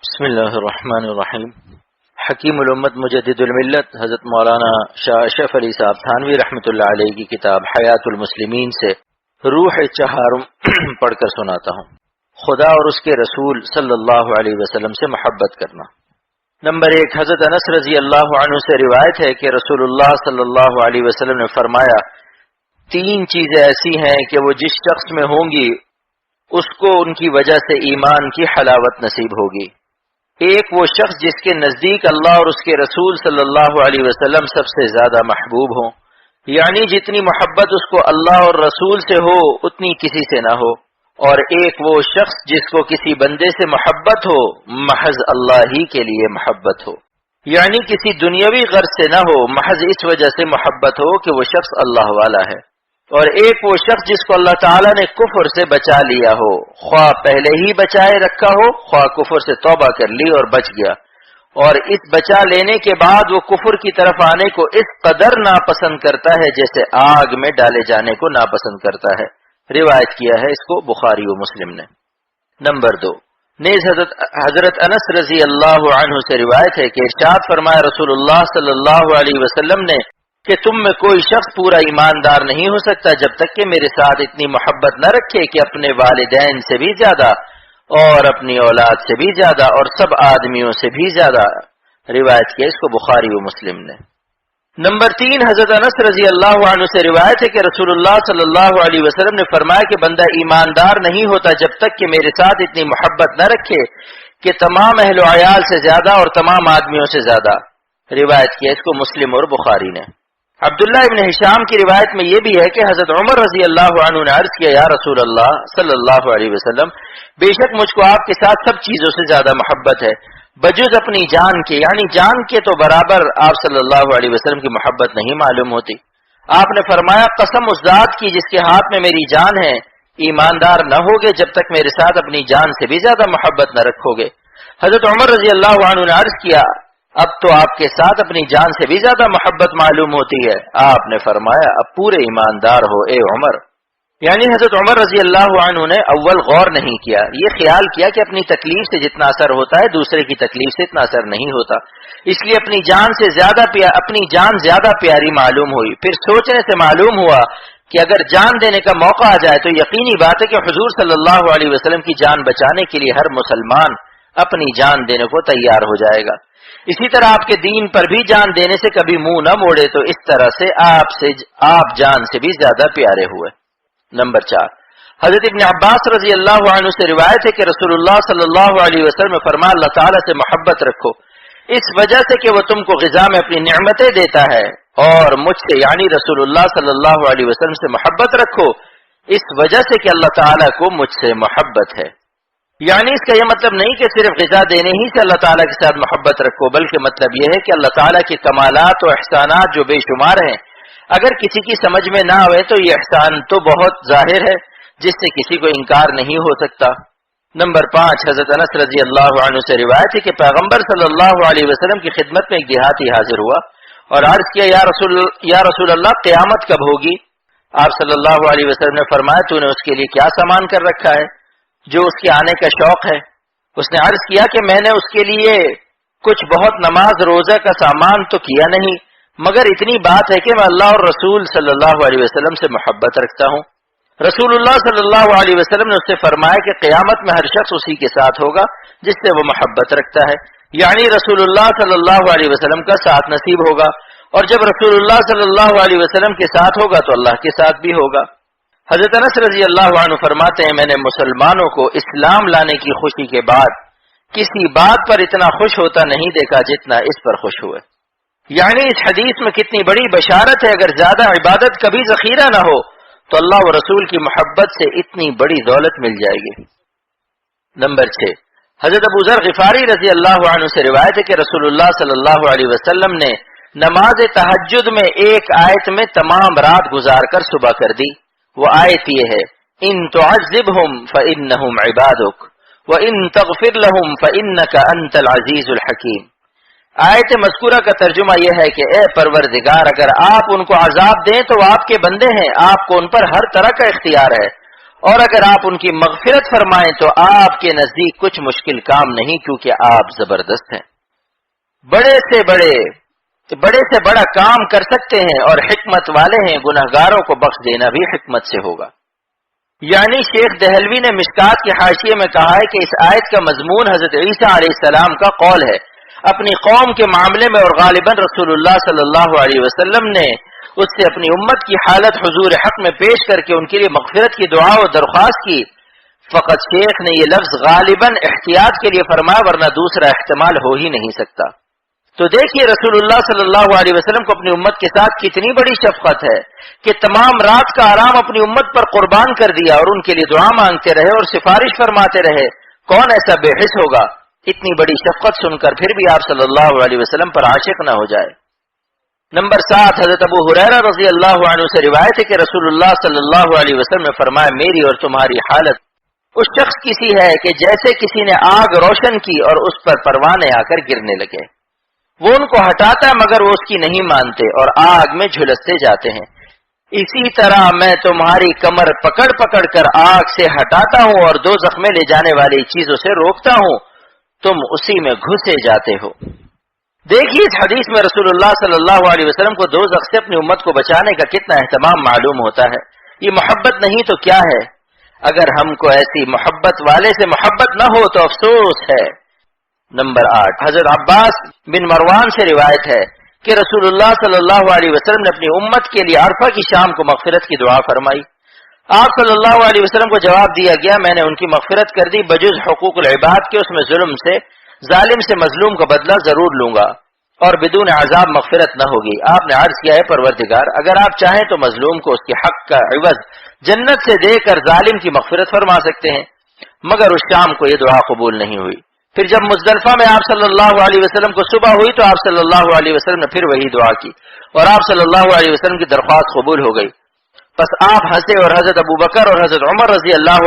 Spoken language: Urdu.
بسم اللہ الرحمن الرحیم۔ حکیم الامت مجدد الملت حضرت مولانا شاہ اشرف علی صاحب تھانوی رحمۃ اللہ علیہ کی کتاب حیات المسلمین سے روح چہارم پڑھ کر سناتا ہوں۔ خدا اور اس کے رسول صلی اللہ علیہ وسلم سے محبت کرنا۔ نمبر 1، حضرت انس رضی اللہ عنہ سے روایت ہے کہ رسول اللہ صلی اللہ علیہ وسلم نے فرمایا، 3 چیزیں ایسی ہیں کہ وہ جس شخص میں ہوں گی اس کو ان کی وجہ سے ایمان کی حلاوت نصیب ہوگی۔ ایک وہ شخص جس کے نزدیک اللہ اور اس کے رسول صلی اللہ علیہ وسلم سب سے زیادہ محبوب ہوں، یعنی جتنی محبت اس کو اللہ اور رسول سے ہو اتنی کسی سے نہ ہو۔ اور ایک وہ شخص جس کو کسی بندے سے محبت ہو محض اللہ ہی کے لیے محبت ہو، یعنی کسی دنیاوی غرض سے نہ ہو، محض اس وجہ سے محبت ہو کہ وہ شخص اللہ والا ہے۔ اور ایک وہ شخص جس کو اللہ تعالیٰ نے کفر سے بچا لیا ہو، خواہ پہلے ہی بچائے رکھا ہو، خواہ کفر سے توبہ کر لی اور بچ گیا، اور اس بچا لینے کے بعد وہ کفر کی طرف آنے کو اس قدر ناپسند کرتا ہے جیسے آگ میں ڈالے جانے کو ناپسند کرتا ہے۔ روایت کیا ہے اس کو بخاری و مسلم نے۔ نمبر 2، نیز حضرت انس رضی اللہ عنہ سے روایت ہے کہ ارشاد فرمایا رسول اللہ صلی اللہ علیہ وسلم نے کہ تم میں کوئی شخص پورا ایماندار نہیں ہو سکتا جب تک کہ میرے ساتھ اتنی محبت نہ رکھے کہ اپنے والدین سے بھی زیادہ اور اپنی اولاد سے بھی زیادہ اور سب آدمیوں سے بھی زیادہ۔ روایت کیا اس کو بخاری و مسلم نے۔ نمبر 3، حضرت انس رضی اللہ عنہ سے روایت ہے کہ رسول اللہ صلی اللہ علیہ وسلم نے فرمایا کہ بندہ ایماندار نہیں ہوتا جب تک کہ میرے ساتھ اتنی محبت نہ رکھے کہ تمام اہل و عیال سے زیادہ اور تمام آدمیوں سے زیادہ۔ روایت کیا اس کو مسلم اور بخاری نے۔ عبداللہ ابن ہشام کی روایت میں یہ بھی ہے کہ حضرت عمر رضی اللہ عنہ نے عرض کیا، یا رسول اللہ صلی اللہ علیہ وسلم، بے شک مجھ کو آپ کے ساتھ سب چیزوں سے زیادہ محبت ہے بجز اپنی جان کے، یعنی جان کے تو برابر آپ صلی اللہ علیہ وسلم کی محبت نہیں معلوم ہوتی۔ آپ نے فرمایا، قسم اس ذات کی جس کے ہاتھ میں میری جان ہے، ایماندار نہ ہوگے جب تک میرے ساتھ اپنی جان سے بھی زیادہ محبت نہ رکھو گے۔ حضرت عمر رضی اللہ عنہ نے عرض کیا، اب تو آپ کے ساتھ اپنی جان سے بھی زیادہ محبت معلوم ہوتی ہے۔ آپ نے فرمایا، اب پورے ایماندار ہو اے عمر۔ یعنی حضرت عمر رضی اللہ عنہ نے اول غور نہیں کیا، یہ خیال کیا کہ اپنی تکلیف سے جتنا اثر ہوتا ہے دوسرے کی تکلیف سے اتنا اثر نہیں ہوتا، اس لیے اپنی جان زیادہ پیاری معلوم ہوئی۔ پھر سوچنے سے معلوم ہوا کہ اگر جان دینے کا موقع آ جائے تو یقینی بات ہے کہ حضور صلی اللہ علیہ وسلم کی جان بچانے کے لیے ہر مسلمان اپنی جان دینے کو تیار ہو جائے گا۔ اسی طرح آپ کے دین پر بھی جان دینے سے کبھی منہ نہ موڑے، تو اس طرح سے آپ جان سے بھی زیادہ پیارے ہوئے۔ نمبر 4، حضرت ابن عباس رضی اللہ عنہ سے روایت ہے کہ رسول اللہ صلی اللہ علیہ وسلم نے فرمایا، اللہ تعالیٰ سے محبت رکھو اس وجہ سے کہ وہ تم کو غذا میں اپنی نعمتیں دیتا ہے، اور مجھ سے یعنی رسول اللہ صلی اللہ علیہ وسلم سے محبت رکھو اس وجہ سے کہ اللہ تعالیٰ کو مجھ سے محبت ہے۔ یعنی اس کا یہ مطلب نہیں کہ صرف غذا دینے ہی سے اللہ تعالیٰ کے ساتھ محبت رکھو، بلکہ مطلب یہ ہے کہ اللہ تعالیٰ کے کمالات و احسانات جو بے شمار ہیں، اگر کسی کی سمجھ میں نہ آئے تو یہ احسان تو بہت ظاہر ہے جس سے کسی کو انکار نہیں ہو سکتا۔ نمبر 5، حضرت انس رضی اللہ عنہ سے روایت ہے کہ پیغمبر صلی اللہ علیہ وسلم کی خدمت میں ایک دیہاتی حاضر ہوا اور عرض کیا، یا رسول اللہ قیامت کب ہوگی؟ آپ صلی اللہ علیہ وسلم نے فرمایا، تو نے اس کے لیے کیا سامان کر رکھا ہے جو اس کے آنے کا شوق ہے؟ اس نے عرض کیا کہ میں نے اس کے لیے کچھ بہت نماز روزہ کا سامان تو کیا نہیں، مگر اتنی بات ہے کہ میں اللہ اور رسول صلی اللہ علیہ وسلم سے محبت رکھتا ہوں۔ رسول اللہ صلی اللہ علیہ وسلم نے اس سے فرمایا کہ قیامت میں ہر شخص اسی کے ساتھ ہوگا جس سے وہ محبت رکھتا ہے، یعنی رسول اللہ صلی اللہ علیہ وسلم کا ساتھ نصیب ہوگا، اور جب رسول اللہ صلی اللہ علیہ وسلم کے ساتھ ہوگا تو اللہ کے ساتھ بھی ہوگا۔ حضرت انس رضی اللہ عنہ فرماتے ہیں، میں نے مسلمانوں کو اسلام لانے کی خوشی کے بعد کسی بات پر اتنا خوش ہوتا نہیں دیکھا جتنا اس پر خوش ہوئے۔ یعنی اس حدیث میں کتنی بڑی بشارت ہے، اگر زیادہ عبادت کبھی ذخیرہ نہ ہو تو اللہ و رسول کی محبت سے اتنی بڑی دولت مل جائے گی۔ نمبر 6، حضرت ابو ذر غفاری رضی اللہ عنہ سے روایت ہے کہ رسول اللہ صلی اللہ علیہ وسلم نے نماز تہجد میں ایک آیت میں تمام رات گزار کر صبح کر دی۔ وہ آیت یہ ہے، ان تعذبہم فإنہم عبادک وإن تغفر لہم فإنک انت العزیز الحکیم۔ آیت مذکورہ کا ترجمہ یہ ہے کہ اے پروردگار، اگر آپ ان کو عذاب دیں تو آپ کے بندے ہیں، آپ کو ان پر ہر طرح کا اختیار ہے، اور اگر آپ ان کی مغفرت فرمائیں تو آپ کے نزدیک کچھ مشکل کام نہیں، کیونکہ آپ زبردست ہیں، بڑے سے بڑا کام کر سکتے ہیں اور حکمت والے ہیں، گنہگاروں کو بخش دینا بھی حکمت سے ہوگا۔ یعنی شیخ دہلوی نے مشکات کے حاشیے میں کہا ہے کہ اس آیت کا مضمون حضرت عیسیٰ علیہ السلام کا قول ہے اپنی قوم کے معاملے میں، اور غالباً رسول اللہ صلی اللہ علیہ وسلم نے اس سے اپنی امت کی حالت حضور حق میں پیش کر کے ان کے لیے مغفرت کی دعا و درخواست کی۔ فقط شیخ نے یہ لفظ غالباً احتیاط کے لیے فرمایا، ورنہ دوسرا احتمال ہو ہی نہیں سکتا۔ تو دیکھیے رسول اللہ صلی اللہ علیہ وسلم کو اپنی امت کے ساتھ کتنی بڑی شفقت ہے کہ تمام رات کا آرام اپنی امت پر قربان کر دیا اور ان کے لیے دعا مانگتے رہے اور سفارش فرماتے رہے۔ کون ایسا بے حس ہوگا اتنی بڑی شفقت سن کر پھر بھی آپ صلی اللہ علیہ وسلم پر عاشق نہ ہو جائے۔ نمبر 7، حضرت ابو ہریرہ رضی اللہ عنہ سے روایت ہے کہ رسول اللہ صلی اللہ علیہ وسلم نے فرمایا، میری اور تمہاری حالت اس شخص کی سی ہے کہ جیسے کسی نے آگ روشن کی اور اس پر پروانے آ کر گرنے لگے، وہ ان کو ہٹاتا ہے مگر وہ اس کی نہیں مانتے اور آگ میں جھلستے جاتے ہیں، اسی طرح میں تمہاری کمر پکڑ پکڑ کر آگ سے ہٹاتا ہوں اور دوزخ میں لے جانے والی چیزوں سے روکتا ہوں، تم اسی میں گھسے جاتے ہو۔ دیکھیے اس حدیث میں رسول اللہ صلی اللہ علیہ وسلم کو دوزخ سے اپنی امت کو بچانے کا کتنا اہتمام معلوم ہوتا ہے۔ یہ محبت نہیں تو کیا ہے؟ اگر ہم کو ایسی محبت والے سے محبت نہ ہو تو افسوس ہے۔ نمبر 8، حضرت عباس بن مروان سے روایت ہے کہ رسول اللہ صلی اللہ علیہ وسلم نے اپنی امت کے لیے عرفہ کی شام کو مغفرت کی دعا فرمائی۔ آپ صلی اللہ علیہ وسلم کو جواب دیا گیا، میں نے ان کی مغفرت کر دی بجز حقوق العباد کے، اس میں ظالم سے مظلوم کا بدلہ ضرور لوں گا اور بدون عذاب مغفرت نہ ہوگی۔ آپ نے عرض کیا ہے پروردگار، اگر آپ چاہیں تو مظلوم کو اس کے حق کا عوض جنت سے دے کر ظالم کی مغفرت فرما سکتے ہیں، مگر اس شام کو یہ دعا قبول نہیں ہوئی۔ پھر جب مزدلفہ میں آپ صلی اللہ علیہ وسلم کو صبح ہوئی تو آپ صلی اللہ علیہ وسلم نے پھر وہی دعا کی اور آپ صلی اللہ علیہ وسلم کی درخواست قبول ہو گئی۔ پس آپ ہنسے اور حضرت ابوبکر اور حضرت عمر رضی اللہ